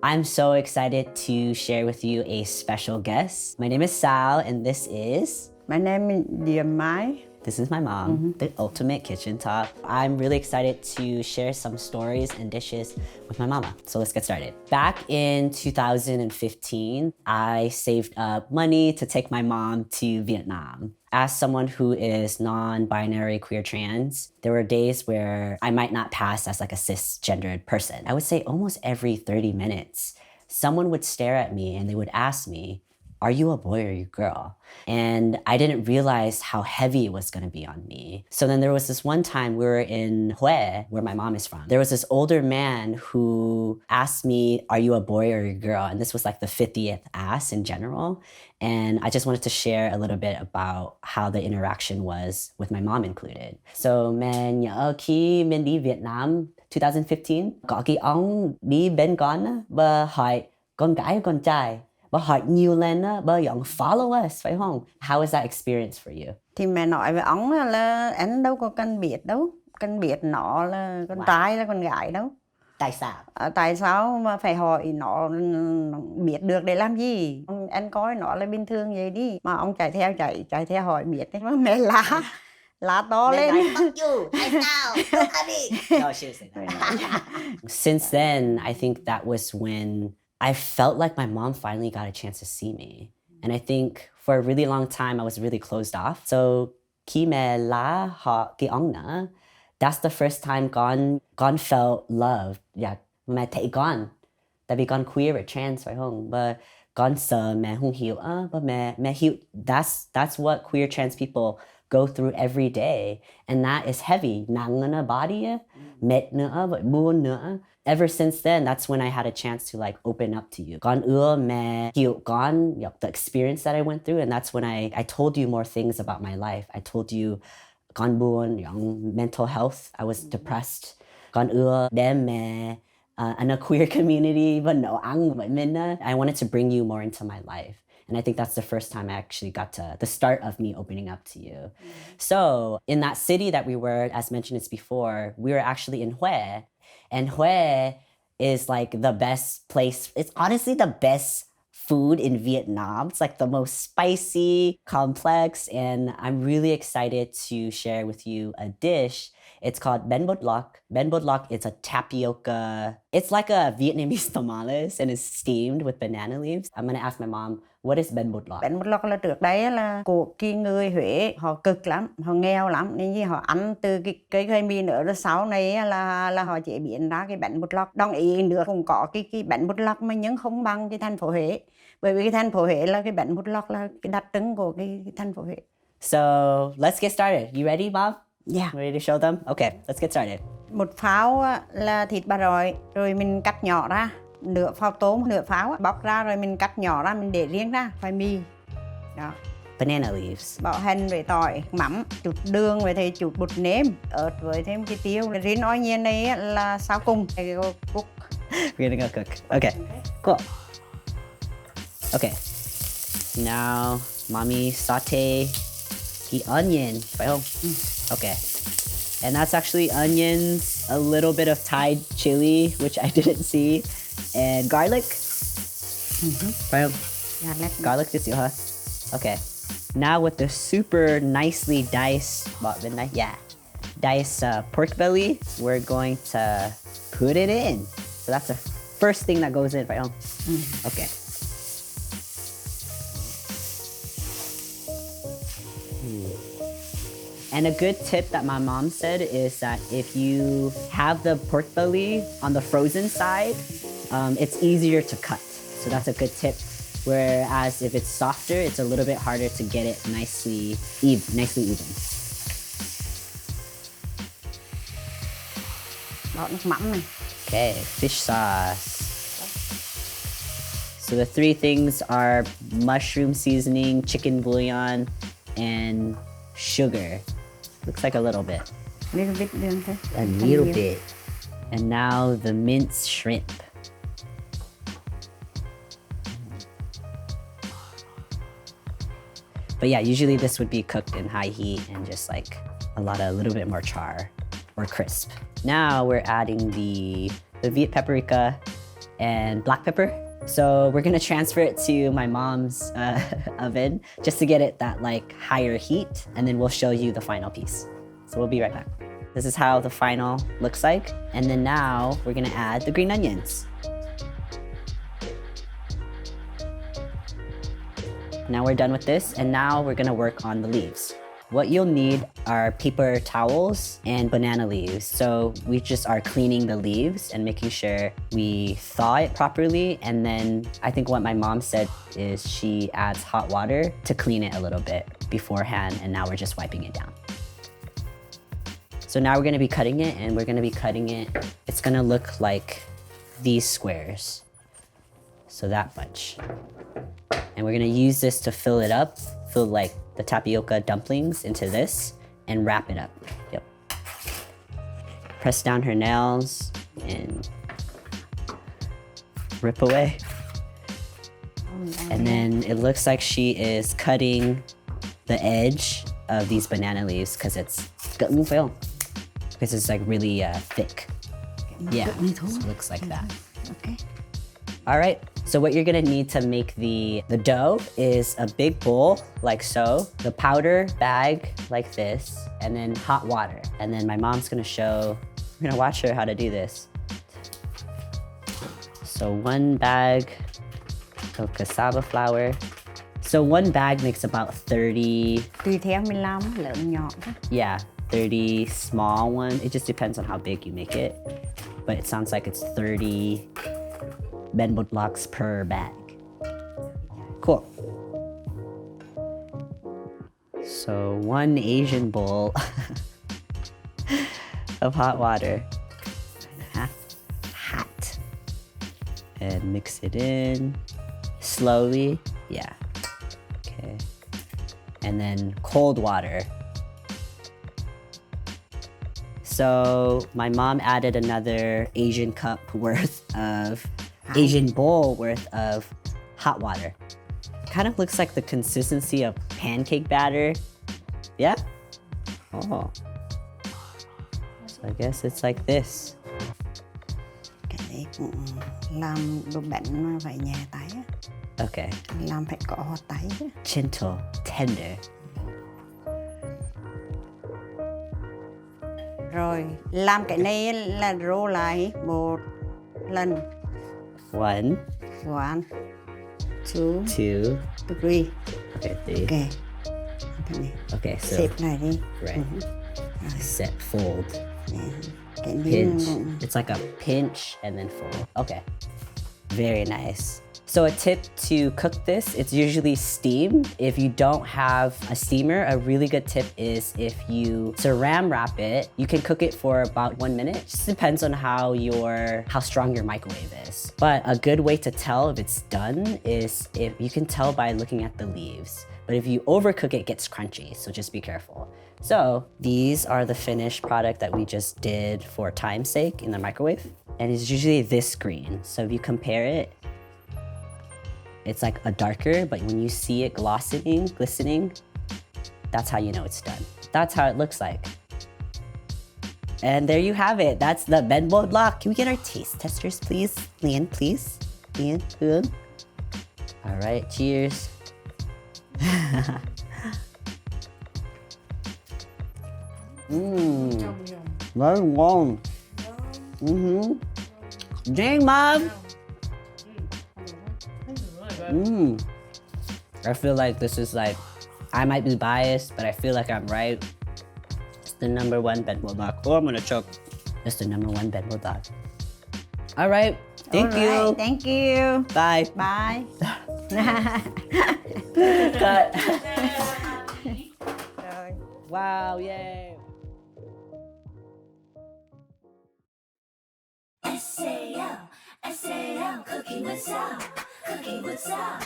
I'm so excited to share with you a special guest. My name is Sal, and this is... My name is Mai. This is my mom, the ultimate kitchen top. I'm really excited to share some stories and dishes with my mama. So let's get started. Back in 2015, I saved up money to take my mom to Vietnam. As someone who is non-binary queer trans, there were days where I might not pass as like a cisgendered person. I would say almost every 30 minutes, someone would stare at me and they would ask me, "Are you a boy or are you a girl?" And I didn't realize how heavy it was gonna be on me. So then there was this one time we were in Hue, where my mom is from. There was this older man who asked me, "Are you a boy or a girl?" And this was like the 50th ask in general. And I just wanted to share a little bit about how the interaction was with my mom included. So mình nhớ khi mình đi Việt Nam 2015, có cái ông đi bên con á, bà hỏi con gái hay con trai. Bà hỏi nhiều lần á, bà dọn follow us, phải không? How was that experience for you? Thì mẹ nói với ông là anh đâu có cần biết đâu. Cần biết nó là con trai là con gái đâu. Tại sao? Tại sao mà phải hỏi nó biết được để làm gì? Anh coi nó là bình thường vậy đi. Mà ông chạy theo hỏi biết. Mà mẹ lá to lên. Fuck you, tại sao? Don't have it. No, she didn't say that. Since then, I think that was when I felt like my mom finally got a chance to see me. And I think for a really long time, I was really closed off. So khi mẹ lá họ cái ông nữa, that's the first time con felt loved. Yeah, mẹ thấy con. Tại vì con queer or trans, phải không? But con sợ mẹ không hiểu. But mẹ hiểu. That's what queer trans people go through every day. And that is heavy. Nặng nữa body, mệt nữa, và buồn nữa. Ever since then, that's when I had a chance to like open up to you. Con ưa mẹ hiểu con, the experience that I went through, and that's when I told you more things about my life. I told you con buồn, mental health. I was depressed. Con ưa đem mẹ in a queer community, but no ăn với mình. I wanted to bring you more into my life. And I think that's the first time I actually got to the start of me opening up to you. So in that city that we were, as mentioned before, we were actually in Hue. And Hue is like the best place. It's honestly the best food in Vietnam. It's like the most spicy, complex, and I'm really excited to share with you a dish. It's called bánh bột lọc. Bánh bột lọc is a tapioca. It's like a Vietnamese tamales and it's steamed with banana leaves. I'm gonna ask my mom, what is bánh bột lọc? Bánh bột lọc là trước đấy là của cái người Huế, họ cực lắm, họ nghèo lắm, nên gì họ ăn từ cái cây khoai mì nữa, rồi sau này là họ chế biến ra cái bánh bột lọc. Đồng ý nữa cũng có cái bánh bột lọc mà nhưng không bằng cái thành phố Huế. Bởi vì cái thành phố Huế là cái bánh bột lọc là cái đặc trưng của cái thành phố Huế. So let's get started. You ready, Mom? Yeah. Ready to show them? Okay, let's get started. Một pháo là thịt bà rọi, rồi mình cắt nhỏ ra. Nửa pháo tôm, nửa pháo bóc ra rồi mình cắt nhỏ ra, mình để riêng ra, khoai mì. Đó. Banana leaves. Bỏ hành với tỏi, mắm, chút đường với thêm chút bột nêm, ớt với thêm cái tiêu. Rin onion này là sau cùng. Cook. We're gonna go cook. Okay, cool. Okay, now mommy saute the onion, phải không? Okay, and that's actually onions, a little bit of Thai chili, which I didn't see, and garlic. Phải không? Garlic just huh? Okay, now with the super nicely diced, diced pork belly, we're going to put it in. So that's the first thing that goes in, phải không? Okay. And a good tip that my mom said is that if you have the pork belly on the frozen side, it's easier to cut. So that's a good tip. Whereas if it's softer, it's a little bit harder to get it nicely even. Đó, nước mắm này. Okay, fish sauce. So the three things are mushroom seasoning, chicken bouillon, and sugar. Looks like a little bit. Little bit. A little bit. And now the minced shrimp. But yeah, usually this would be cooked in high heat and just like a little bit more char or crisp. Now we're adding the Viet paprika and black pepper. So we're gonna transfer it to my mom's oven just to get it that like higher heat, and then we'll show you the final piece. So we'll be right back. This is how the final looks like. And then now we're gonna add the green onions. Now we're done with this, and now we're gonna work on the leaves. What you'll need are paper towels and banana leaves. So we just are cleaning the leaves and making sure we thaw it properly. And then I think what my mom said is she adds hot water to clean it a little bit beforehand, and now we're just wiping it down. So now we're gonna be cutting it, and we're gonna be cutting it. It's gonna look like these squares. So that much. And we're gonna use this to fill it up, fill like the tapioca dumplings into this and wrap it up. Yep. Press down her nails and rip away. And then it looks like she is cutting the edge of these banana leaves because it's like really thick. Yeah, so it looks like that. Okay. All right, so what you're gonna need to make the dough is a big bowl, like so, the powder bag, like this, and then hot water. And then my mom's gonna we're gonna watch her how to do this. So 1 bag of cassava flour. So 1 bag makes about 30, Tùy theo mình làm lớn nhỏ thôi. yeah, 30 small one. It just depends on how big you make it. But it sounds like it's 30 bánh bột blocks per bag. Cool. So 1 Asian bowl of hot water. Hot. And mix it in slowly. Yeah. Okay. And then cold water. So my mom added another Asian bowl worth of hot water. Kind of looks like the consistency of pancake batter. Yeah? Oh. So I guess it's like this. Cái đấy cũng làm đồ bánh mà phải nhẹ tay á. Okay. Làm phải có tay á. Gentle, tender. Rồi, làm cái này là rô lại 1 lần. 1, 1, 2, 2, 3. okay, 3. Okay. Cái này. Okay, so Xếp lại đi. right. Set, fold, Cái này pinch. cũng- It's like a pinch and then fold. Okay, very nice. So a tip to cook this, it's usually steamed. If you don't have a steamer, a really good tip is if you saran wrap it, you can cook it for about 1 minute. Just depends on how strong your microwave is. But a good way to tell if it's done is if you can tell by looking at the leaves. But if you overcook it, it gets crunchy, so just be careful. So these are the finished product that we just did for time's sake in the microwave. And it's usually this green. So if you compare it, it's like a darker, but when you see it glistening, that's how you know it's done. That's how it looks like. And there you have it. That's the bánh bột block. Can we get our taste testers, please? Lian, please. Lian, Poon. All right, cheers. Very warm. Dang, Mom. I feel like this is like, I might be biased, but I feel like I'm right. It's the #1 bánh bột block. Oh, I'm gonna choke. It's the #1 bánh bột block. All right. Thank you. Alright, thank you. Bye. Bye. Cut. Rồi. Wow, yay. SAL, SAL, cooking with Sal, cooking with Sal.